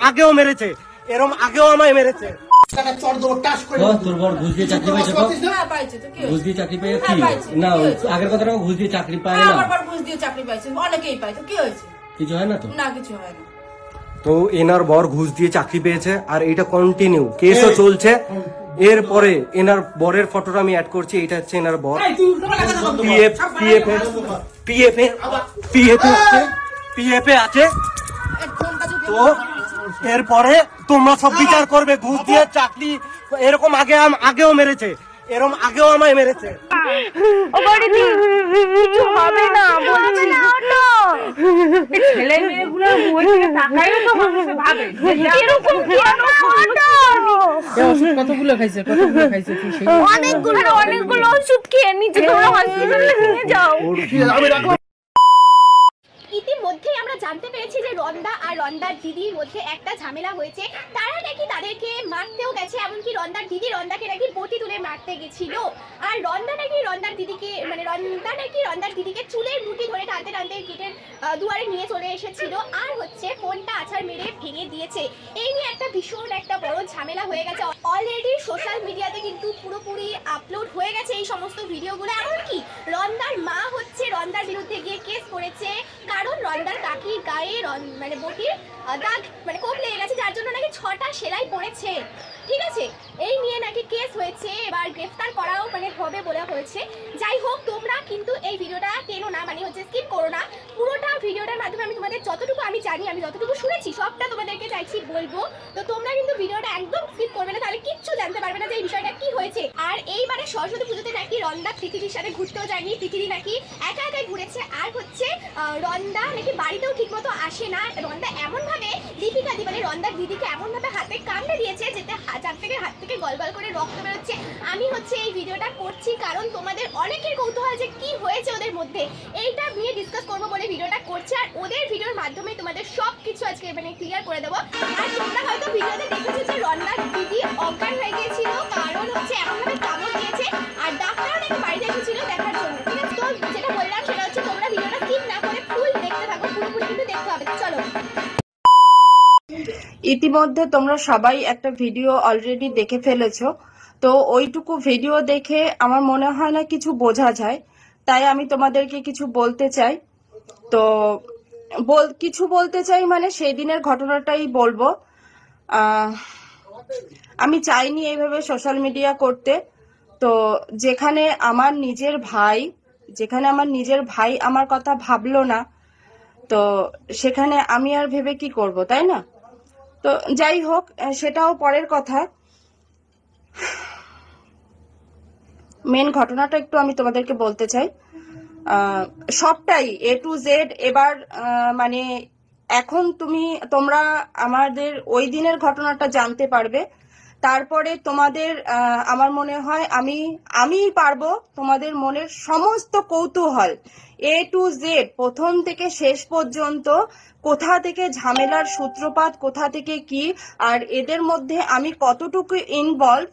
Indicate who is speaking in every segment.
Speaker 1: আগেও মেরেছে, এরম আগেও আমায় মেরেছে।
Speaker 2: তোর বর ঘুষ দিয়ে চাকরি পাইছে? ঘুষ দিয়ে চাকরি পাই কি না? আগের কথা ঘুষ দিয়ে চাকরি পায় না?
Speaker 3: ঘুষ দিয়ে চাকরি পাইছে, অনেকেই পায়, তো কি হয়েছে?
Speaker 2: কিছু হয় না তো?
Speaker 3: না, কিছু হয় না।
Speaker 1: তো এনার বর ঘুষ দিয়ে চাকরি পেয়েছে আর এটা কন্টিনিউ কেসও চলছে। এরপরে এনার বরের ফটোটা আমি অ্যাড করছি, এটা হচ্ছে এনার বর। পিএফ আছে। তো এরপরে তোমরা সব বিচার করবে। ঘুষ দিয়ে চাকরি এরকম আগেও মেরেছে, এরকম আগেও আমায় মেরেছে।
Speaker 4: হবে না, বলছি ছেলে মেয়েগুলো টাকাইও তো মানুষ ভাবে এরকম কেন
Speaker 3: কতগুলো খাইছে
Speaker 4: অনেকগুলো ওষুধ খেয়ে নিচে তোমরা হসপিটালে নিয়ে যাও।
Speaker 5: ইতিমধ্যেই আমরা জানতে পেরেছি যে রন্দা আর রন্দার দিদির মধ্যে একটা ঝামেলা হয়েছে। তারা নাকি তাদেরকে মারতেও গেছে, এমনকি রন্দার দিদি রন্দাকে নাকি বটি তুলে মারতে গেছিল। আর রন্দা নাকি রন্দার দিদিকে চুলের মুঠি ধরে টানতে টানতে গেটের দুয়ারে নিয়ে চলে এসেছিল, আর হচ্ছে ফোনটা আছাড় মেরে ভেঙে দিয়েছে। এই নিয়ে একটা ভীষণ একটা বড় ঝামেলা হয়ে গেছে। অলরেডি সোশ্যাল মিডিয়াতে কিন্তু পুরোপুরি আপলোড হয়ে গেছে এই সমস্ত ভিডিওগুলো। এমনকি রন্দার মা হচ্ছে রন্দার বিরুদ্ধে গিয়ে কেস করেছে, কারণ রন্দার কাকির গায়ে মানে বটির দাগ মানে কোপ লেগে গেছে, যার জন্য নাকি 6টা সেলাই পড়েছে। ঠিক আছে, এই নিয়ে নাকি কেস হয়েছে, এবার গ্রেফতার করাও মানে হবে বলে হয়েছে। যাই হোক, তোমরা কিন্তু এই ভিডিওটা টেনো না, মানে হচ্ছে স্কিপ করো না। পুরোটা ভিডিওটার মাধ্যমে আমি তোমাদের যতটুকু আমি জানি, আমি যতটুকু শুনেছি সবটা তোমাদেরকে চাইছি বলবো। তো তোমরা কিন্তু ভিডিওটা একদম স্কিপ করবে না, তাহলে কিচ্ছু জানতে পারবে না যে এই বিষয়টা কি হয়েছে। আর এইবারে সরস্বতী পুজোতে নাকি রন্দা পৃথিবীর সাথে ঘুরতেও যায়নি, পৃথিবী নাকি একা একাই ঘুরেছে। আর হচ্ছে রন্দা নাকি বাড়িতেও ঠিকমতো আসে না। রন্দা এমনভাবে দীপিকা দি মানে রন্দার দিদিকে এমনভাবে হাতে কামড়ে দিয়েছে যার হাত থেকে গল গল করে রক্ত বেরোচ্ছে। আমি হচ্ছে এই ভিডিওটা করছি কারণ তোমাদের অনেকের কৌতূহল যে কি হয়েছে ওদের মধ্যে, এইটা নিয়ে ডিসকাস করবো বলে ভিডিওটা করছি। আর ওদের ভিডিওর মাধ্যমে তোমাদের সব কিছু আজকে মানে ক্লিয়ার করে দেবো। আর তোমরা হয়তো ভিডিওতে দেখেছো যে রন্দার দিদি অজ্ঞান হয়ে গিয়েছিল, কারণ হচ্ছে এমনভাবে কামড় দিয়েছে, আর ডাক্তারও নাকি বাড়িতে এসেছিল দেখার জন্য। ঠিক আছে, তো যেটা বললাম সেটা হচ্ছে তোমরা ভিডিওটা স্কিপ না করে ফুল দেখতে থাকো, পুরোপুরি কিন্তু দেখতে হবে। চলো।
Speaker 4: ইতিমধ্যে তোমরা সবাই একটা ভিডিও অলরেডি দেখে ফেলেছো, তো ওইটুকু ভিডিও দেখে আমার মনে হয় না কিছু বোঝা যায়, তাই আমি তোমাদেরকে কিছু বলতে চাই। তো কিছু বলতে চাই মানে সেই দিনের ঘটনাটাই বলবো। আমি চাইনি এইভাবে সোশ্যাল মিডিয়া করতে। তো যেখানে আমার নিজের ভাই আমার কথা ভাবলো না, তো সেখানে আমি আর ভেবে কি করব, তাই না? তো যাই হোক, সেটাও পরের কথা। মেন ঘটনাটা একটু আমি তোমাদেরকে বলতে চাই। সবটাই A to Z এবার মানে এখন তোমরা আমাদের ওই দিনের ঘটনাটা জানতে পারবে, তারপরে তোমাদের আমার মনে হয় আমি পারবো তোমাদের মনের সমস্ত কৌতূহল A to Z প্রথম থেকে শেষ পর্যন্ত, কোথা থেকে ঝামেলার সূত্রপাত, কোথা থেকে কি, আর এদের মধ্যে আমি কতটুকু ইনভলভ,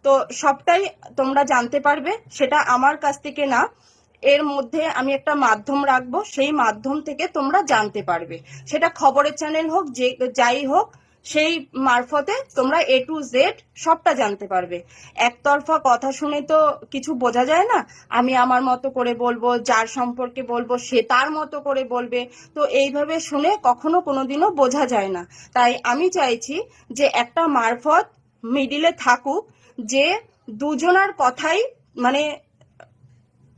Speaker 4: তো সবটাই তোমরা জানতে পারবে। সেটা আমার কাছ থেকে না, এর মধ্যে আমি একটা মাধ্যম রাখবো, সেই মাধ্যম থেকে তোমরা জানতে পারবে। সেটা খবরের চ্যানেল হোক, যাই হোক, সেই মারফতে তোমরা A to Z সবটা জানতে পারবে। একতরফা কথা শুনে তো কিছু বোঝা যায় না। আমি আমার মতো করে বলবো, যার সম্পর্কে বলবো সে তার মতো করে বলবে, তো এইভাবে শুনে কখনো কোনোদিনও বোঝা যায় না। তাই আমি চাইছি যে একটা মারফত মিডিলে থাকুক, যে দুজনার কথাই মানে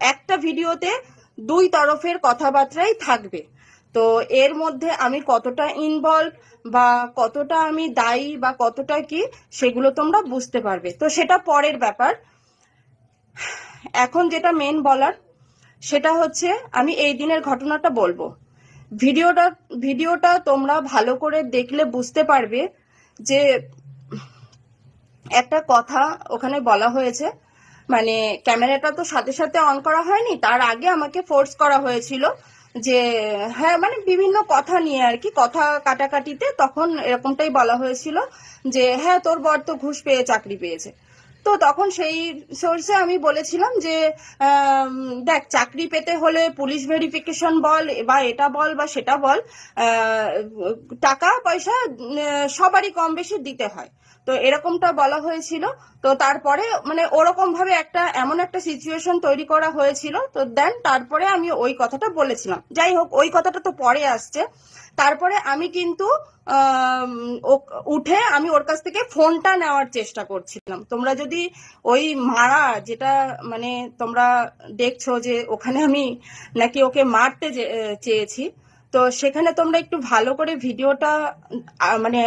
Speaker 4: একটা ভিডিওতে দুই তরফের কথাবার্তাই থাকবে। তো এর মধ্যে আমি কতটা ইনভলভ বা কতটা আমি দায়ী বা কতটা কি, সেগুলো তোমরা বুঝতে পারবে। তো সেটা পরের ব্যাপার। এখন যেটা মেন বলার সেটা হচ্ছে আমি এই দিনের ঘটনাটা বলবো। ভিডিওটা তোমরা ভালো করে দেখলে বুঝতে পারবে যে একটা কথা ওখানে বলা হয়েছে, মানে ক্যামেরাটা তো সাথে সাথে অন করা হয়নি, তার আগে আমাকে ফোর্স করা হয়েছিল যে হ্যাঁ, মানে বিভিন্ন কথা নিয়ে আর কি, কথা কাটাকাটিতে তখন এরকমটাই বলা হয়েছিল যে হ্যাঁ তোর বর তো ঘুষ পেয়ে চাকরি পেয়েছে। তো তখন সেই সোর্সে আমি বলেছিলাম যে দেখ, চাকরি পেতে হলে পুলিশ ভেরিফিকেশন বল বা এটা বল বা সেটা বল, টাকা পয়সা সবারই কম বেশি দিতে হয়। তো এরকমটা বলা হয়েছিল। তো তারপরে মানে ওরকম ভাবে এমন একটা সিচুয়েশন তৈরি করা হয়েছিল। তো দেন তারপরে আমি ওই কথাটা বলেছিলাম। যাই হোক, ওই কথাটা তো পরে আসছে। তারপরে আমি কিন্তু উঠে আমি ওর কাছ থেকে ফোনটা নেওয়ার চেষ্টা করছিলাম। তোমরা যদি ওই মারা যেটা মানে তোমরা দেখছো যে ওখানে আমি নাকি ওকে মারতে চেয়েছি, তো সেখানে তোমরা একটু ভালো করে ভিডিওটা মানে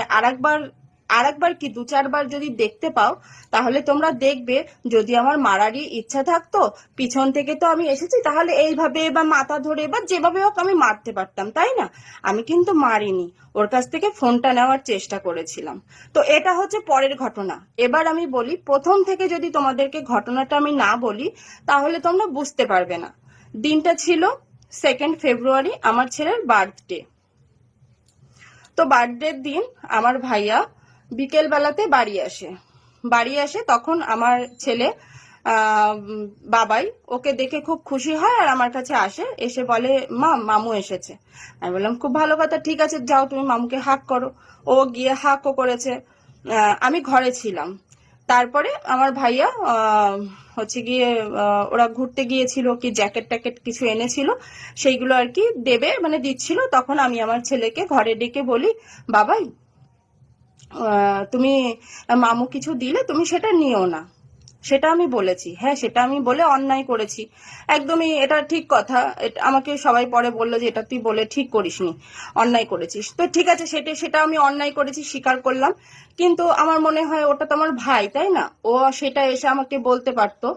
Speaker 4: আরেকবার কি 2-4 বার যদি দেখতে পাও, তাহলে তোমরা দেখবে যদি আমার মারারই ইচ্ছা থাকতো, পিছন থেকে তো আমি এসেছি, তাহলে এইভাবে বা মাথা ধরে বা যেভাবে হোক আমি মারতে পারতাম, তাই না? আমি কিন্তু মারিনি, ওর কাছ থেকে ফোনটা নেওয়ার চেষ্টা করেছিলাম। তো এটা হচ্ছে পরের ঘটনা। এবার আমি বলি, প্রথম থেকে যদি তোমাদেরকে ঘটনাটা আমি না বলি তাহলে তোমরা বুঝতে পারবে না। দিনটা ছিল 2 ফেব্রুয়ারি, আমার ছেলের বার্থডে। তো বার্থডের দিন আমার ভাইয়া বিকেল বেলাতে বাড়ি আসে। তখন আমার ছেলে বাবাই ওকে দেখে খুব খুশি হয় আর আমার কাছে আসে, এসে বলে মা, মামু এসেছে। আমি বললাম খুব ভালো কথা, ঠিক আছে যাও তুমি মামুকে হাক করো। ও গিয়ে হাকও করেছে। আমি ঘরে ছিলাম। তারপরে আমার ভাইয়া হচ্ছে গিয়ে ওরা ঘুরতে গিয়েছিল, কি জ্যাকেট ট্যাকেট কিছু এনেছিল, সেইগুলো আর কি দেবে মানে দিচ্ছিল। তখন আমি আমার ছেলেকে ঘরে ডেকে বলি, বাবাই তুমি মামু কিছু দিলে তুমি সেটা নিও না। সেটা আমি বলেছি, হ্যাঁ সেটা আমি বলে অন্যায় করেছি, একদমই এটা ঠিক কথা। আমাকে সবাই পরে বললো যে এটা তুই বলে ঠিক করিসনি, অন্যায় করেছিস। তো ঠিক আছে, সেটা আমি অন্যায় করেছি, স্বীকার করলাম। কিন্তু আমার মনে হয় ওটা তো আমার ভাই, তাই না? ও সেটা এসে আমাকে বলতে পারতো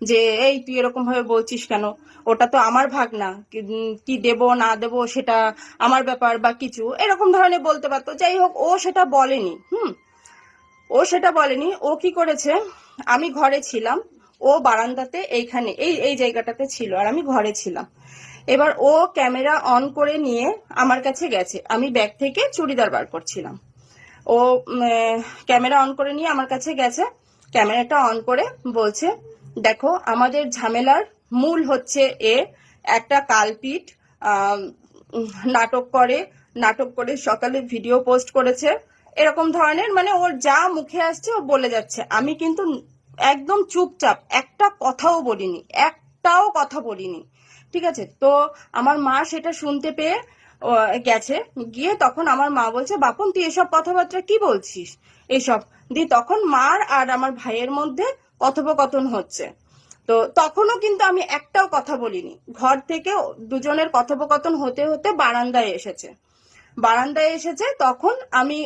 Speaker 4: যে এই তুই এরকম ভাবে বলছিস কেন, ওটা তো আমার ভাগনা, কি দেব না দেব সেটা আমার ব্যাপার বা কিছু এরকম ধরনের বলতে পারতো। যাই হোক, ও সেটা বলেনি। ও কি করেছে, আমি ঘরে ছিলাম, ও বারান্দাতে এইখানে এই জায়গাটাতে ছিল আর আমি ঘরে ছিলাম। এবার ও ক্যামেরা অন করে নিয়ে আমার কাছে গেছে, আমি ব্যাগ থেকে চুড়িদার বার করছিলাম। ও ক্যামেরা অন করে নিয়ে আমার কাছে গেছে, ক্যামেরাটা অন করে বলছে, দেখো আমাদের ঝামেলার মূল হচ্ছে একটা কালপিট, নাটক করে সকালে ভিডিও পোস্ট করেছে, এরকম ধরনের মানে ওর যা মুখে আসছে ও বলে যাচ্ছে। আমি কিন্তু একদম চুপচাপ, একটাও কথা বলিনি, ঠিক আছে? তো আমার মা সেটা শুনতে পেয়ে গেছে, গিয়ে তখন আমার মা বলছে, বাপন তুই এসব কথাবার্তা কি বলছিস এসব দিয়ে। তখন মার আর আমার ভাইয়ের মধ্যে কথোপকথন হচ্ছে। তো তখনও কিন্তু আমি একটাও কথা বলিনি। ঘর থেকে দুজনের কথোপকথন হতে হতে বারান্দায় এসেছে। তখন আমি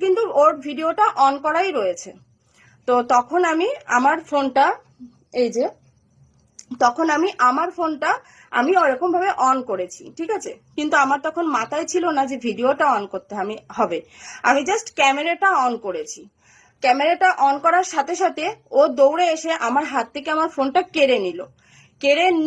Speaker 4: কিন্তু ওর ভিডিওটা অন করাই রয়েছে। তো তখন আমি আমার ফোনটা আমি ওরকম ভাবে অন করেছি, ঠিক আছে? কিন্তু আমার তখন মাথায় ছিল না যে ভিডিওটা অন করতে হবে। আমি জাস্ট ক্যামেরাটা অন করেছি। ক্যামেরাটা অন করার সাথে সাথে ও দৌড়ে এসে আমার হাত থেকে আমার ফোনটা কেড়ে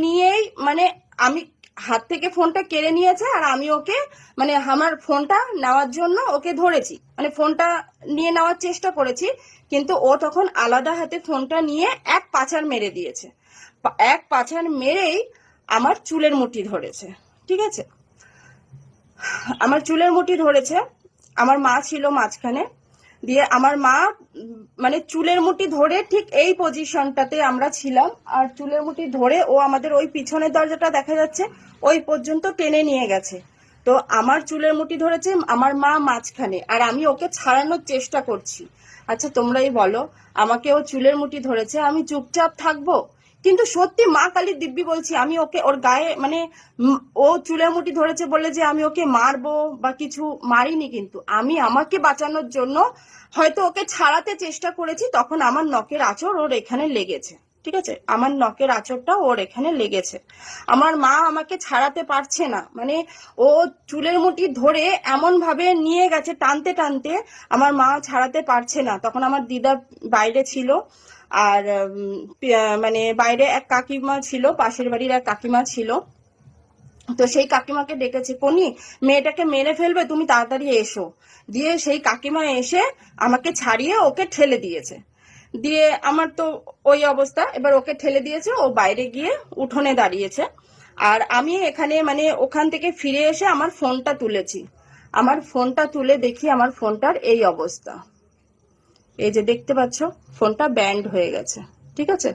Speaker 4: নিয়েই মানে আমি হাত থেকে ফোনটা কেড়ে নিয়েছে আর আমি ওকে মানে আমার ফোনটা নেওয়ার জন্য ওকে ধরেছি, মানে ফোনটা নিয়ে নেওয়ার চেষ্টা করেছি। কিন্তু ও তখন আলাদা হাতে ফোনটা নিয়ে এক পাছাড় মেরে দিয়েছে। এক পাছাড় মেরেই আমার চুলের মুঠি ধরেছে, ঠিক আছে? আমার চুলের মুঠি ধরেছে, আমার মা ছিল মাঝখানে, দিয়ে আমার মা মানে চুলের মুঠি ধরে ঠিক এই পজিশনটাতে আমরা ছিলাম, আর চুলের মুঠি ধরে ও আমাদের ওই পিছনের দরজাটা দেখা যাচ্ছে ওই পর্যন্ত টেনে নিয়ে গেছে। তো আমার চুলের মুঠি ধরেছে আমার মা মাঝখানে, আর আমি ওকে ছাড়ানোর চেষ্টা করছি। আচ্ছা তোমরাই বলো, আমাকে ও চুলের মুঠি ধরেছে, আমি চুপচাপ থাকবো? কিন্তু সত্যি মা কালী দিব্যি বলছি, আমি ওকে ওর গায়ে মানে ও চুলের মুঠি ধরেছে বলে যে আমি ওকে মারবো বা কিছু, মারিনি। কিন্তু আমি আমাকে বাঁচানোর জন্য হয়তো ওকে ছাড়াতে চেষ্টা করেছি। তখন আমার নখের আঁচড় ওর এখানে লেগেছে, ঠিক আছে? আমার নখের আঁচড়টা ওর এখানে লেগেছে। আমার মা আমাকে ছাড়াতে পারছে না, মানে ও চুলের মুঠি ধরে এমন ভাবে নিয়ে গেছে টানতে টানতে, আমার মা ছাড়াতে পারছে না। তখন আমার দিদা বাইরে ছিল, আর মানে বাইরে এক কাকিমা ছিল, পাশের বাড়ির এক কাকিমা ছিল। তো সেই কাকিমাকে ডেকেছে, কোনি মেয়েটাকে মেরে ফেলবে, তুমি তাড়াতাড়ি এসো। দিয়ে সেই কাকিমা এসে আমাকে ছাড়িয়ে ওকে ঠেলে দিয়েছে। দিয়ে আমার তো ওই অবস্থা, এবার ওকে ঠেলে দিয়েছে, ও বাইরে গিয়ে উঠোনে দাঁড়িয়েছে। আর আমি এখানে মানে ওখান থেকে ফিরে এসে আমার ফোনটা তুলেছি। আমার ফোনটা তুলে দেখি আমার ফোনটার এই অবস্থা, এই যে দেখতে পাচ্ছ ফোনটা ব্যান্ড হয়ে গেছে, ঠিক আছে।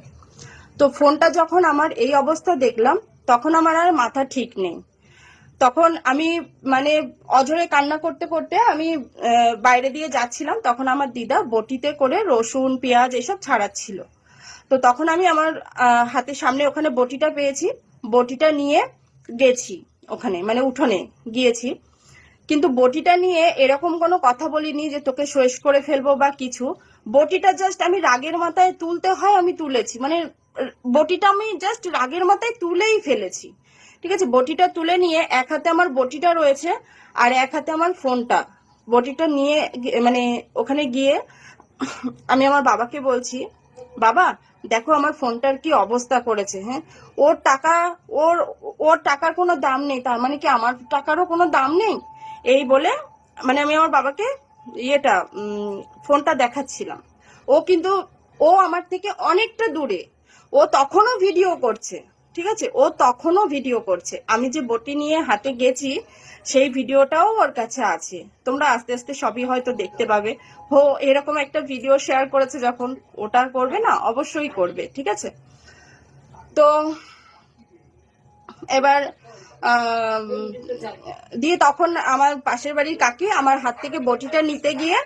Speaker 4: তো ফোনটা যখন আমার এই অবস্থা দেখলাম তখন আমার আর মাথা ঠিক নেই। তখন আমি মানে অঝরে কান্না করতে করতে আমি বাইরে দিয়ে যাচ্ছিলাম, তখন আমার দিদা বটিতে করে রসুন পেঁয়াজ এসব ছাড়াচ্ছিল। তো তখন আমি আমার হাতের সামনে ওখানে বটিটা পেয়েছি, বটিটা নিয়ে গেছি ওখানে মানে উঠোনে গিয়েছি, কিন্তু বটিটা নিয়ে এরকম কোনো কথা বলিনি যে তোকে শেষ করে ফেলবো বা কিছু। বটিটা জাস্ট আমি রাগের মাথায় তুলতে হয় আমি তুলেছি, মানে বটিটা আমি জাস্ট রাগের মাথায় তুলেই ফেলেছি, ঠিক আছে। বটিটা তুলে নিয়ে এক হাতে আমার বটিটা রয়েছে আর এক হাতে আমার ফোনটা। বটিটা নিয়ে মানে ওখানে গিয়ে আমি আমার বাবাকে বলছি, বাবা দেখো আমার ফোনটার কি অবস্থা করেছে। হ্যাঁ, ওর টাকার কোনো দাম নেই, তার মানে কি আমার টাকারও কোনো দাম নেই? এই বলে মানে আমি আমার বাবাকে ফোনটা দেখাচ্ছিলাম। ও আমার থেকে অনেকটা দূরে, ও তখনও ভিডিও করছে, ঠিক আছে, ও তখনও ভিডিও করছে। আমি যে বটি নিয়ে হাতে গেছি সেই ভিডিওটাও ওর কাছে আছে, তোমরা আস্তে আস্তে সবই হয়তো দেখতে পাবে। এরকম একটা ভিডিও শেয়ার করেছে যখন, ওটা করবে না? অবশ্যই করবে, ঠিক আছে। তো এবার দিয়ে তখন আমার পাশের বাড়ির কাকি আমার হাত থেকে বটিটা নিতে গিয়ে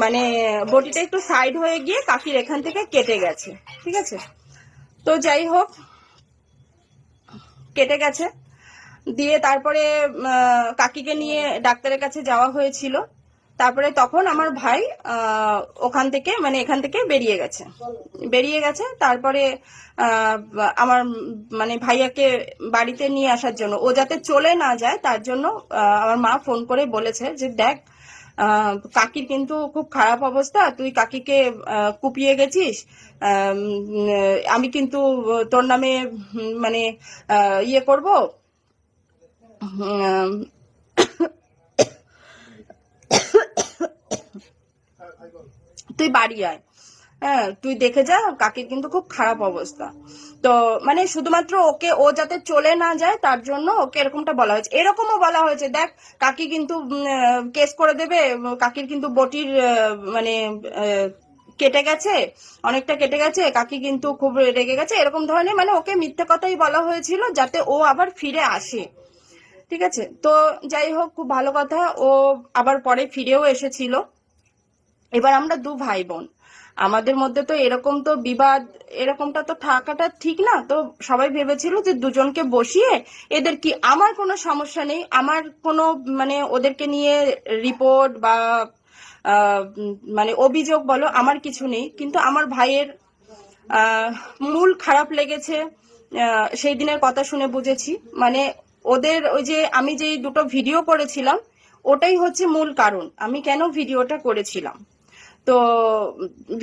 Speaker 4: মানে বটিটা একটু সাইড হয়ে গিয়ে কাকির এখান থেকে কেটে গেছে, ঠিক আছে। তো যাই হোক কেটে গেছে, দিয়ে তারপরে কাকিকে নিয়ে ডাক্তারের কাছে যাওয়া হয়েছিল। তারপরে তখন আমার ভাই ওখান থেকে মানে এখান থেকে বেরিয়ে গেছে। তারপরে আমার মানে ভাইয়াকে বাড়িতে নিয়ে আসার জন্য, ও যাতে চলে না যায় তার জন্য আমার মা ফোন করে বলেছে যে দেখ কাকির কিন্তু খুব খারাপ অবস্থা, তুই কাকিকে কুপিয়ে গেছিস, আমি কিন্তু তোর নামে মানে ইয়ে করব, তুই বাড়ি আয়, হ্যাঁ তুই দেখে যা, কাকির কিন্তু খুব খারাপ অবস্থা। তো মানে শুধুমাত্র ও যাতে চলে না যায় তার জন্য ওকে এরকমটা বলা হয়েছে। এরকমও বলা হয়েছে দেখ কাকি কিন্তু কেস করে দেবে, কাকির কিন্তু বটির মানে কেটে গেছে, অনেকটা কেটে গেছে, কাকি কিন্তু খুব রেগে গেছে, এরকম ধরনের মানে ওকে মিথ্যে কথাই বলা হয়েছিল যাতে ও আবার ফিরে আসে, ঠিক আছে। তো যাই হোক খুব ভালো কথা, ও আবার পরে ফিরেও এসেছিল। এবার আমরা দু ভাই বোন, আমাদের মধ্যে তো এরকম তো বিবাদ এরকমটা তো থাকাটা ঠিক না। তো সবাই ভেবেছিল যে দুজনকে বসিয়ে এদের কি, আমার কোনো সমস্যা নেই, আমার কোনো মানে ওদেরকে নিয়ে রিপোর্ট বা মানে অভিযোগ বলো আমার কিছু নেই, কিন্তু আমার ভাইয়ের মূল খারাপ লেগেছে সেই দিনের কথা শুনে বুঝেছি। মানে ওদের ওই যে আমি যে দুটো ভিডিও করেছিলাম ওটাই হচ্ছে মূল কারণ আমি কেন ভিডিওটা করেছিলাম। তো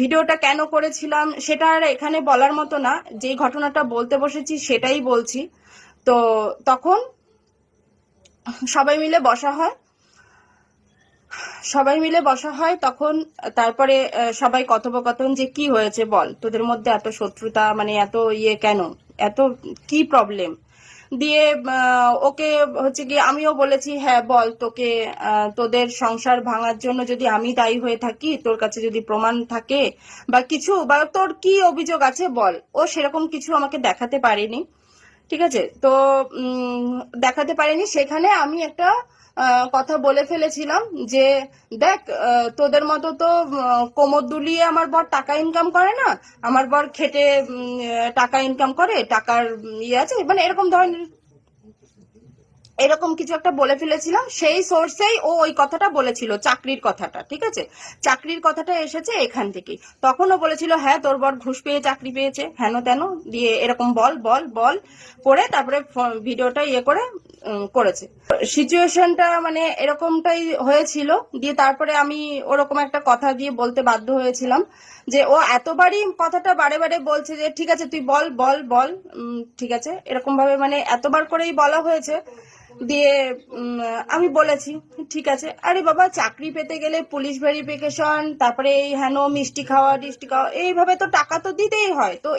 Speaker 4: ভিডিওটা কেন করেছিলাম সেটা আর এখানে বলার মতো না, যেই ঘটনাটা বলতে বসেছি সেটাই বলছি। তো তখন সবাই মিলে বসা হয় তখন, তারপরে সবাই কথোপকথন যে কি হয়েছে বল, তোদের মধ্যে এত শত্রুতা মানে এত ইয়ে কেন, এত কি প্রবলেম, দিয়ে ওকে হচ্ছে কি আমিও বলেছি হ্যাঁ বল তোকে তোদের সংসার ভাঙার জন্য যদি আমি দায়ী হয়ে থাকি, তোর কাছে যদি প্রমাণ থাকে বা কিছু, বা তোর কি অভিযোগ আছে বল। ও সেরকম কিছু আমাকে দেখাতে পারেনি, ঠিক আছে। তো দেখাতে পারেনি, সেখানে আমি একটা কথা বলে ফেলেছিলাম যে দেখ তোদের মতো তো কোমর দুলিয়ে আমার বর টাকা ইনকাম করে না, আমার বর খেটে টাকা ইনকাম করে, টাকার ইয়ে আছে, মানে এরকম ধরনের এরকম কিছু একটা বলে ফেলেছিলাম। সেই সোর্সেই ও ওই কথাটা বলেছিল, চাকরির কথাটা, ঠিক আছে, চাকরির কথাটা এসেছে এখান থেকে। তখনও বলেছিল হ্যাঁ তোর বর ঘুষ পেয়ে চাকরি পেয়েছে, হেন তেন দিয়ে এরকম বল বল বল করে তারপরে ভিডিওটা ইয়ে করেছে। সিচুয়েশনটা মানে এরকমটাই হয়েছিল। দিয়ে তারপরে আমি ওরকম একটা কথা দিয়ে বলতে বাধ্য হয়েছিলাম যে ও এতবারই কথাটা বারে বারে বলছে যে ঠিক আছে তুই বল বল বল, ঠিক আছে, এরকম ভাবে মানে এতবার করেই বলা হয়েছে দিয়ে আমি বলেছি ঠিক আছে, আরে বাবা চাকরি পেতে গেলে পুলিশ ভেরিফিকেশন, তারপরে এই হেন মিষ্টি খাওয়া টিষ্টি খাওয়া, এইভাবে তো টাকা তো দিতেই হয়। তো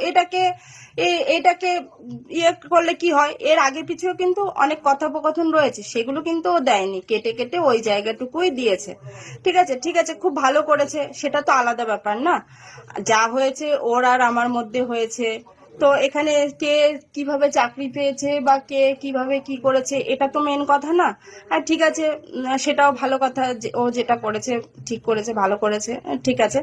Speaker 4: এটাকে ইয়ে করলে কি হয়, এর আগে পিছুও কিন্তু অনেক কথোপকথন রয়েছে, সেগুলো কিন্তু ও দেয়নি, কেটে কেটে ওই জায়গাটুকুই দিয়েছে। ঠিক আছে খুব ভালো করেছে, সেটা তো আলাদা ব্যাপার না, যা হয়েছে ওর আর আমার মধ্যে হয়েছে। তো এখানে কে কিভাবে চাকরি পেয়েছে বা কে কিভাবে কি করেছে এটা তো মেন কথা না। আর ঠিক আছে, সেটাও ভালো কথা, ও যেটা করেছে ঠিক করেছে, ভালো করেছে, ঠিক আছে,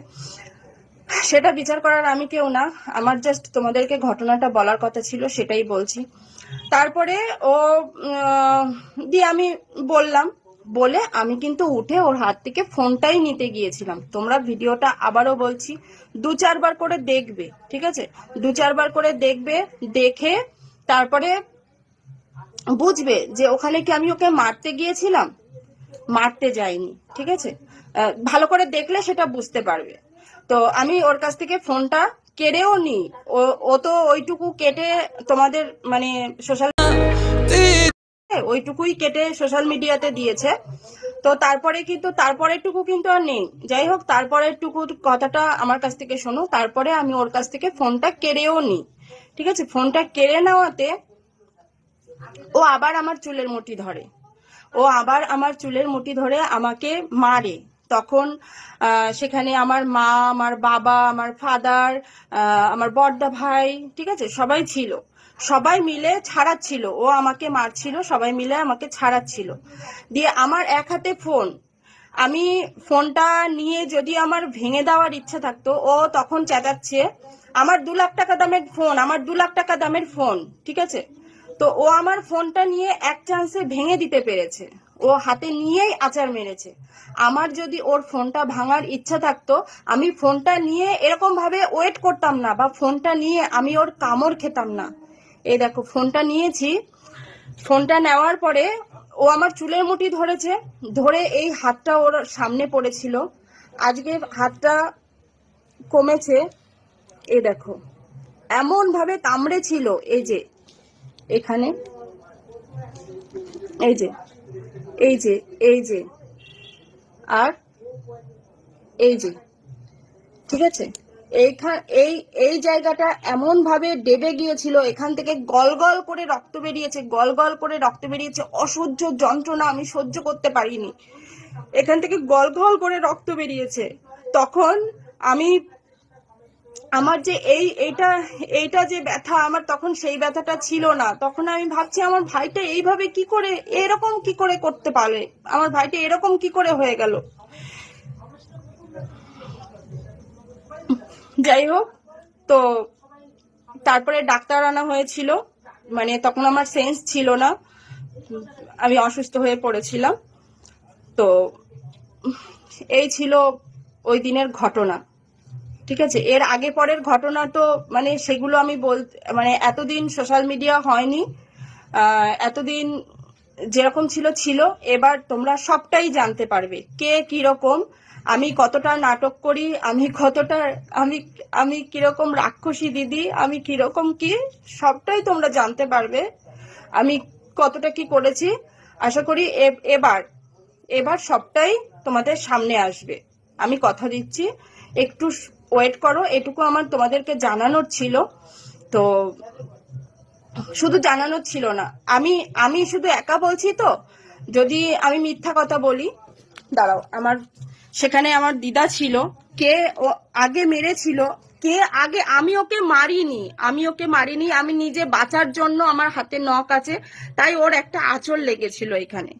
Speaker 4: সেটা বিচার করার আমি কেউ না। আমার জাস্ট তোমাদেরকে ঘটনাটা বলার কথা ছিল, সেটাই বলছি। তারপরে ও দিয়ে আমি বললাম, বলে আমি কিন্তু উঠে ওর হাত থেকে ফোনটাই নিতে গিয়েছিলাম। তোমরা ভিডিওটা আবারও বলছি 2-4 বার করে দেখবে, ঠিক আছে, 2-4 বার করে দেখবে, দেখে তারপরে বুঝবে যে ওখানে কি আমি ওকে মারতে গিয়েছিলাম, মারতে যাইনি, ঠিক আছে, ভালো করে দেখলে সেটা বুঝতে পারবে। তো আমি ওর কাছ থেকে ফোনটা কেড়েও নি, ও তো ওইটুকু কেটে তোমাদের মানে সোশ্যাল ওইটুকুই কেটে সোশ্যাল মিডিয়াতে দিয়েছে। তো তারপরেরটুকু কিন্তু আর নেই। যাই হোক, তারপরেরটুকু কথাটা আমার কাছ থেকে শোনো। তারপরে আমি ওর কাছ থেকে ফোনটা কেড়েও নি, ঠিক আছে, ফোনটা কেড়ে নেওয়াতে ও আবার আমার চুলের মুঠি ধরে আমাকে মারে। তখন সেখানে আমার মা, আমার বাবা, আমার ফাদার, আমার বড়দা ভাই, ঠিক আছে, সবাই ছিল, সবাই মিলে ছাড়াচ্ছিল, ও আমাকে মারছিল, সবাই মিলে আমাকে ছাড়াচ্ছিল। দিয়ে আমার এক হাতে ফোন, আমি ফোনটা নিয়ে যদি আমার ভেঙে দেওয়ার ইচ্ছা থাকতো, ও তখন চেঁচাচ্ছে আমার 2 লাখ টাকা দামের ফোন, আমার 2 লাখ টাকা দামের ফোন, ঠিক আছে। তো ও আমার ফোনটা নিয়ে এক চান্সে ভেঙে দিতে পেরেছে, ও হাতে নিয়েই আচার মেরেছে। আমার যদি ওর ফোনটা ভাঙার ইচ্ছা থাকতো, আমি ফোনটা নিয়ে এরকম ভাবে ওয়েট করতাম না, বা ফোনটা নিয়ে আমি ওর কামড় খেতাম না। এই দেখো ফোনটা নিয়েছি, ফোনটা নেওয়ার পরে ও আমার চুলের মুঠি ধরেছে, ধরে এই হাতটা ওর সামনে পড়েছিল, আজকে হাতটা কমেছে, এই দেখো এমন ভাবে কামড়েছিল, এই যে এখানে, এই যে এই যে এই যে আর এই যে, ঠিক আছে, এই জায়গাটা এমন ভাবে ডেবে গিয়েছিল, এখান থেকে গল গল করে রক্ত বেরিয়েছে, অসহ্য যন্ত্রণা, আমি সহ্য করতে পারিনি, এখান থেকে গল গল করে রক্ত বেরিয়েছে। তখন আমার যে এইটা যে ব্যথা, আমার তখন সেই ব্যথাটা ছিল না। তখন আমি ভাবছি আমার ভাইটা এইভাবে কি করে, এরকম কি করে করতে পারে, আমার ভাইটা এরকম কি করে হয়ে গেল। যাই হোক, তো তারপরে ডাক্তার আনা হয়েছিল, মানে তখন আমার সেন্স ছিল না, আমি অসুস্থ হয়ে পড়েছিলাম। তো এই ছিল ওই দিনের ঘটনা, ঠিক আছে। এর আগে পরের ঘটনা তো মানে সেগুলো আমি মানে এতদিন সোশ্যাল মিডিয়া হয়নি, এতদিন যেরকম ছিল, এবার তোমরা সবটাই জানতে পারবে কে কিরকম, আমি কতটা নাটক করি, আমি কিরকম রাক্ষসী দিদি, আমি কিরকম কি, সবটাই তোমরা জানতে পারবে আমি কতটা কি করেছি। আশা করি এবার সবটাই তোমাদের সামনে আসবে, আমি কথা দিচ্ছি। একটু ওয়েট করো, এটুকু আমার তোমাদেরকে জানানোর ছিল। তো শুধু জানানোর ছিল না, আমি শুধু একা বলছি, তো যদি আমি মিথ্যা কথা বলি, দাঁড়াও, সেখানে আমার দিদা ছিল, কে ও আগে মেরেছিল, কে আগে, আমি ওকে মারিনি, আমি নিজে বাঁচার জন্য, আমার হাতে নখ আছে, তাই ওর একটা আঁচড় লেগেছিল এখানে,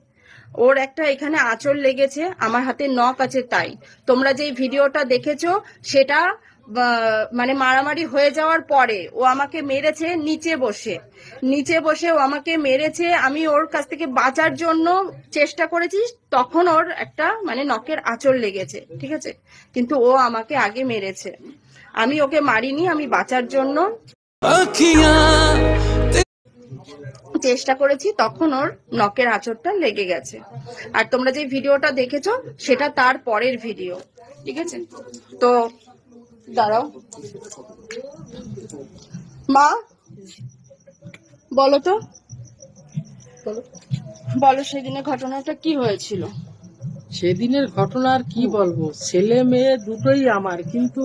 Speaker 4: এখানে আঁচড় লেগেছে, আমার হাতে নখ আছে। তাই তোমরা যে ভিডিওটা দেখেছো সেটা মানে মারামারি হয়ে যাওয়ার পরে ও আমাকে মেরেছে, নিচে বসে ও আমাকে মেরেছে, আমি ওর কাছ থেকে বাঁচার জন্য চেষ্টা করেছি, তখন ওর একটা মানে নখের আঁচড় লেগেছে, ঠিক আছে, কিন্তু ও আমাকে আগে মেরেছে, আমি ওকে মারিনি, আমি বাঁচার জন্য চেষ্টা করেছি, তখন ওর নখের আঁচড়টা লেগে গেছে। আর তোমরা যে ভিডিওটা দেখেছো সেটা তার পরের ভিডিও, ঠিক আছে। তো দাঁড়াও, মা বলো তো, বলো। বলো সেদিনের ঘটনাটা কি হয়েছিল?
Speaker 6: সেদিনের ঘটনা আর কি বলবো, ছেলে মেয়ে দুটোই আমার, কিন্তু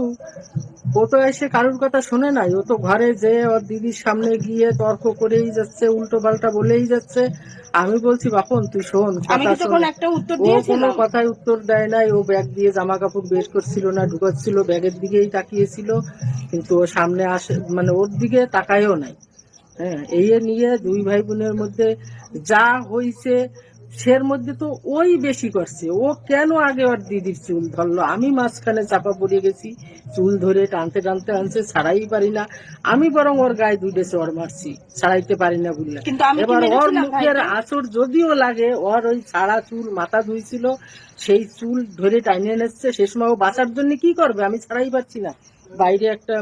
Speaker 6: ও তো এসে কারোর কথা শোনে নাই। ও তো ঘরে যে ওর দিদির সামনে গিয়ে তর্ক করেই যাচ্ছে, উল্টো পাল্টা বলেই যাচ্ছে। আমি বলছি বাপন তুই শোন,
Speaker 4: আমি কি তখন একটা উত্তর
Speaker 6: ও কোনো
Speaker 4: দিয়েছিলাম?
Speaker 6: কথাই উত্তর দেয় নাই। ও ব্যাগ দিয়ে জামা কাপড় বের করছিল না, ঢুকাচ্ছিল, ব্যাগের দিকেই তাকিয়েছিল, কিন্তু ও সামনে আসে মানে ওর দিকে তাকায়ও নাই। হ্যাঁ, এই নিয়ে দুই ভাই বোনের মধ্যে যা হয়েছে, সের মধ্যে তো ওই বেশি করছে। ও কেন আগে ওর দিদির চুল ধরলো, আমি মাঝখানে চাপা পড়ে গেছি, চুল ধরে টানতে টানতে আনছে, ছাড়াই পারি না। আমি বরং ওর গায়ে দুইটা চড় মারছি, ছাড়াইতে পারি না বললে।
Speaker 4: কিন্তু আমি কি
Speaker 6: এবার ওর
Speaker 4: মেরেছিলাম
Speaker 6: মুখের
Speaker 4: ভাইকে?
Speaker 6: আঁচড় যদিও লাগে, ওর ওই ছাড়া চুল মাথা ধুইছিল, সেই চুল ধরে টাইনে এনেছে। সে সময় ও বাঁচার জন্য কি করবে, আমি ছাড়াই পারছি না। বাইরে একটা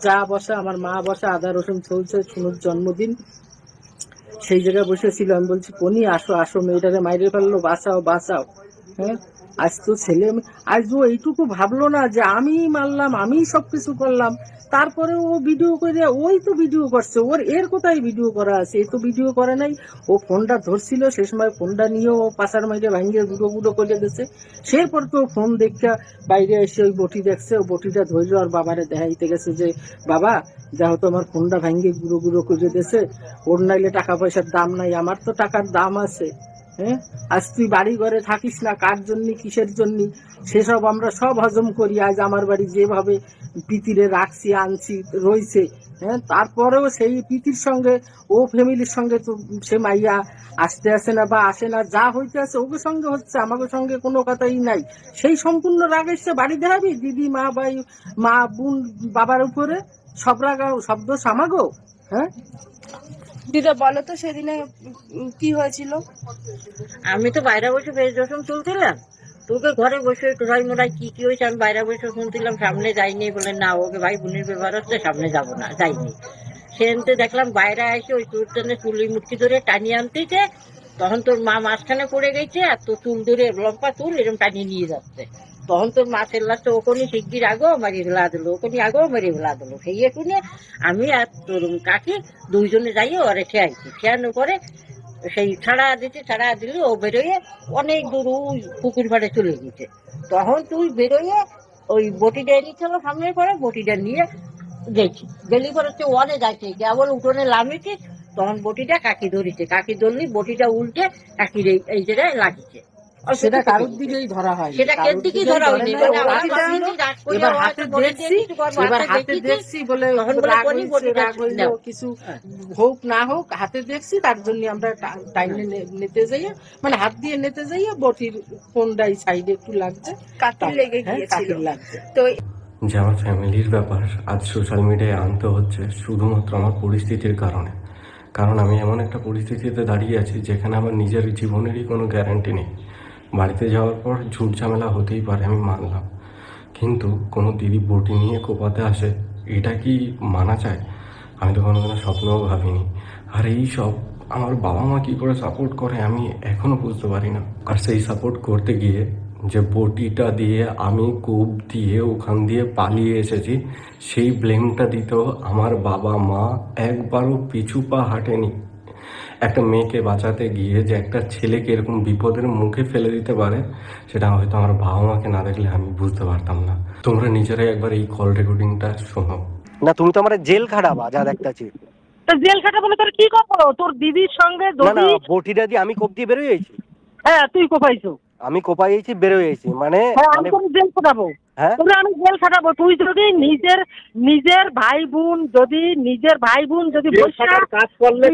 Speaker 6: যা বসা, আমার মা বসা, আদা রসুন চলছে, শুনুর জন্মদিন, সেই জায়গায় বসেছিল। আমি বলছি কোনি আসো আসো, মেয়েটাকে মাইরে ফেললো, বাঁচাও বাঁচাও। হ্যাঁ, আজ তো ছেলে, আজ ও এইটুকু ভাবলো না যে আমি মারলাম, আমি সবকিছু করলাম। তারপরে ও ভিডিও করে, ওই তো ভিডিও করছে, ওর এর কোথায় ভিডিও করা আছে? এ তো ভিডিও করে নাই। ও ফোনটা ধরছিল, সে সময় ফোনটা নিয়েও পাশার মাইরে ভাঙিয়ে গুঁড়ো গুঁড়ো করে গেছে। সেরপর তো ফোন দেখে বাইরে এসে ওই বটি দেখছে, ও বটিটা ধরলো আর বাবারে দেখাইতে গেছে যে বাবা যাও তো আমার ফোনটা ভাঙিয়ে গুঁড়ো গুঁড়ো করে দিয়েছে, ওর নাইলে টাকা পয়সার দাম নাই, আমার তো টাকার দাম আছে। হ্যাঁ, আজ তুই বাড়ি ঘরে থাকিস না, কার জন্য কিসের জন্য সেসব আমরা সব হজম করি। আজ আমার বাড়ি যেভাবে পিতিরে রাখছি, আনছি, রয়েছে, হ্যাঁ, তারপরেও সেই পিতির সঙ্গে ও ফ্যামিলির সঙ্গে তো সে মাইয়া আসতে আসে না বা আসে না, যা হইতে আছে ওকে সঙ্গে হচ্ছে, আমাকে সঙ্গে কোনো কথাই নাই। সেই সম্পূর্ণ রাগ এসছে বাড়ি দেখাবি, দিদি মা ভাই মা বোন বাবার উপরে সব রাগ, শব্দ সামাগো। হ্যাঁ,
Speaker 4: দিদা বলো তো সেদিনে কি হয়েছিল?
Speaker 7: আমি তো বাইরে বসে পেঁয়াজ রসুন তুলছিলাম, তোকে ঘরে বসে টোড়াই মোড়াই কি কি হয়েছে আমি বাইরে বসে শুনছিলাম। সামনে যাইনি বলে না, ওকে ভাই বোনের ব্যাপার হচ্ছে, সামনে যাব না, যাইনি। সেখানতে দেখলাম বাইরে এসে ওই চুলটানে চুলি মুটকি ধরে টানিয়ে আনতেছে, তখন তোর মা মাঝখানে পড়ে গেছে, আর তোর চুল ধরে লম্বা চুল এরকম টানিয়ে নিয়ে যাচ্ছে। তখন তোর মা চেল্লাচ্ছে ওখানে শিগগির আগেও মারিয়ে ফেলা দিল, ওখানে আগেও মারিয়ে ফেলা দিল। সেই শুনে আমি আর তোর কাকি দুইজনে যাইয়ে ওরে খেয়াইছি, খেয়ানোর পরে সেই ছাড়া দিলে ও বেরোয় অনেক দূর ওই পুকুর পাড়ে চলে গেছে। তখন তুই বেরোয় ওই বটিটা এনেছিল সামনের পরে, বটিটা নিয়ে গেছি, গেলি পরে হচ্ছে ওয়ালে যাচ্ছে, কেবল উঠোনে লামিয়েছে, তখন বটিটা কাকি ধরেছে, কাকি ধরলি বটিটা উল্টে কাকির এই জায়গায় লাগিয়েছে।
Speaker 6: সেটা কারোর দিকেই ধরা হয়,
Speaker 7: সেটা কের দিকেই ধরা হয়নি।
Speaker 6: এবার হাতে দেখছি বলে রাগ হইলো, কিছু হোক না হোক হাতে দেখছি, তার জন্য আমরা টাইমে নিতে যাই, মানে হাত দিয়ে নিতে যাই, বটির কোনটাই সাইডে একটু লাগছে,
Speaker 4: কাটির লেগে গিয়েছিল।
Speaker 6: লাগছে
Speaker 4: তো
Speaker 2: যে আমার ফ্যামিলির ব্যাপার আজ সোশ্যাল মিডিয়ায় আনতে হচ্ছে শুধুমাত্র আমার পরিস্থিতির কারণে। কারণ আমি এমন একটা পরিস্থিতিতে দাঁড়িয়ে আছি যেখানে আমার নিজের জীবনেরই কোনো গ্যারান্টি নেই। বাড়িতে যাওয়ার পর ঝুট ঝামেলা হতেই পারে, আমি মানলাম, কিন্তু কোনো দিদি বটি নিয়ে কোপাতে আসে, এটা কি মানা চায়? আমি তো কোনো স্বপ্নও ভাবিনি। আর এই সব আমার বাবা মা কী করে সাপোর্ট করে আমি এখনও বুঝতে পারি না। আর সেই সাপোর্ট করতে গিয়ে যে বটিটা দিয়ে আমি কূপ দিয়ে ওখান দিয়ে পালিয়ে এসেছি, সেই ব্লেমটা দিতেও আমার বাবা মা একবারও পিছু পা হাঁটেনি। একটা মেয়েকে বাঁচাতে গিয়ে যে একটা ছেলেকে এরকম বিপদের মুখে ফেলে দিতে পারে, সেটা হয়তো আমার বাবা মাকে না দেখলে আমি বুঝতে পারতাম না। তোমরা নিজেরাই একবার এই কল রেকর্ডিংটা শোনো।
Speaker 1: না তুমি তো আমার জেল খাটাবা যা দেখতেছি।
Speaker 8: জেল খাটাবো না, তোর কি করবো? তোর দিদির সঙ্গে
Speaker 1: না বটিটা দিয়ে আমি কোপ দিয়ে বেরোয় যাইছি।
Speaker 8: হ্যাঁ তুই কোপাইছো,
Speaker 1: আমি কোপাইছি বেরোয় যাইছি, মানে
Speaker 8: আমি তোর জেল খাটাবো।
Speaker 1: হ্যাঁ
Speaker 8: আমি জেল খাটাবো। তুই যদি নিজের ভাই বোন যদি কাজ করলে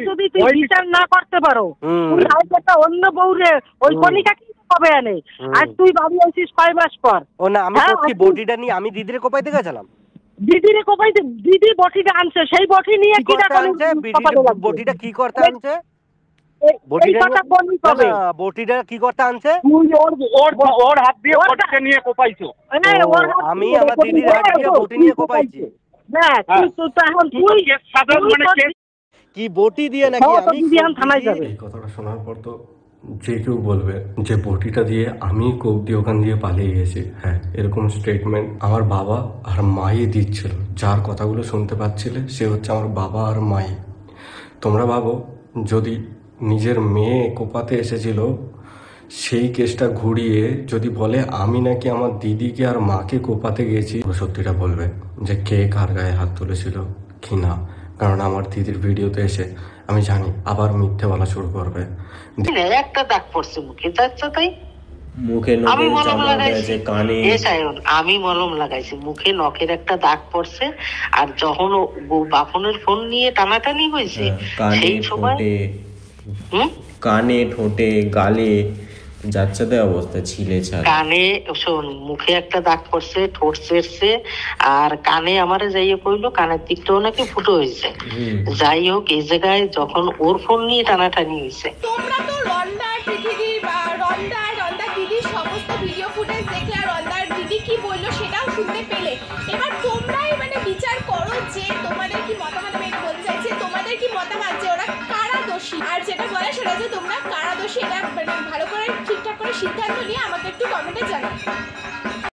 Speaker 8: যদি তুই বিচার না করতে পারো, তুই একটা অন্য বউরে ওই কণিকা কি হবে আনে, আর তুই বাড়ি আসিস 6 মাস পর।
Speaker 1: ও না, আমি বটিটা নিয়ে আমি দিদিরে কোপাইতে গেছিলাম।
Speaker 8: দিদিরে কোপাইতে, দিদি বটিটা আনছে, সেই বটি নিয়ে কি
Speaker 1: বটিটা কি করতে আনছে? বটিটা কি করতে আনছে?
Speaker 8: ওর হাত দিয়ে বটিটা নিয়ে কোপাইছো।
Speaker 1: আমি আমার দিদির হাত দিয়ে বটি নিয়ে কোপাইছি। কি বটি দিয়ে নাকি? আমি
Speaker 8: থানায় যাবে।
Speaker 2: এই কথাটা শোনার পর তো যে কেউ বলবে যে বটিটা দিয়ে আমি কোপ দিয়ে ওখান দিয়ে পালিয়ে গেছি। হ্যাঁ, এরকম স্টেটমেন্ট আমার বাবা আর মাই দিচ্ছিল। যার কথাগুলো শুনতে পাচ্ছিলে সে হচ্ছে আমার বাবা আর মাই। তোমরা ভাবো যদি নিজের মেয়ে কোপাতে এসেছিল, সেই কেসটা ঘুরিয়ে যদি বলে আমি নাকি আমার দিদিকে আর মাকে কোপাতে গেছি, সত্যিটা বলবে যে কে কার গায়ে হাত তুলেছিল কি না। কারণ আমার দিদির ভিডিওতে এসে আমি জানি আবার মিথ্যে বলা শুরু করবে।
Speaker 9: একটা দাগ পড়ছে মুখে, যাচ্ছে তাই
Speaker 10: মুখে
Speaker 9: আমি মলম লাগাইছি, আমি মলম লাগাইছি, মুখে নখের একটা দাগ পড়ছে। আর যখন বাপনের ফোন নিয়ে টানাটানি হয়েছে সেই সময়
Speaker 10: কানে, ঠোঁটে, গালে যাচ্ছে অবস্থা ছিলে ছাড়া।
Speaker 9: কানে শোন, মুখে একটা দাগ পড়ছে, ঠোঁট ছেড়ছে, আর কানে আমারে যাইয়ে কইলো কানের দিকটাও নাকি ফুটো হয়েছে। যাই হোক, এই জায়গায় যখন ওর ফোন নিয়ে টানাটানি হয়েছে,
Speaker 5: তোমরা তো রন্দার পৃথিবীর বা রন্দার দিদির সমস্ত ভিডিও ফুটেজ দেখলে আর রন্দার দিদি কি বললো সেটাও শুনতে পেলে। এবার তোমরাই মানে বিচার করো যে তোমাদের কি মতামত। আমি এটা বলতে চাইছি, তোমাদের কি মতামত যে ওরা কারা দোষী, আর যেটা বলে সেটা যে তোমরা কারা দোষী, এটা মানে ভালো করে ঠিকঠাক করে সিদ্ধান্ত নিয়ে আমাকে একটু কমেন্টে জানাও।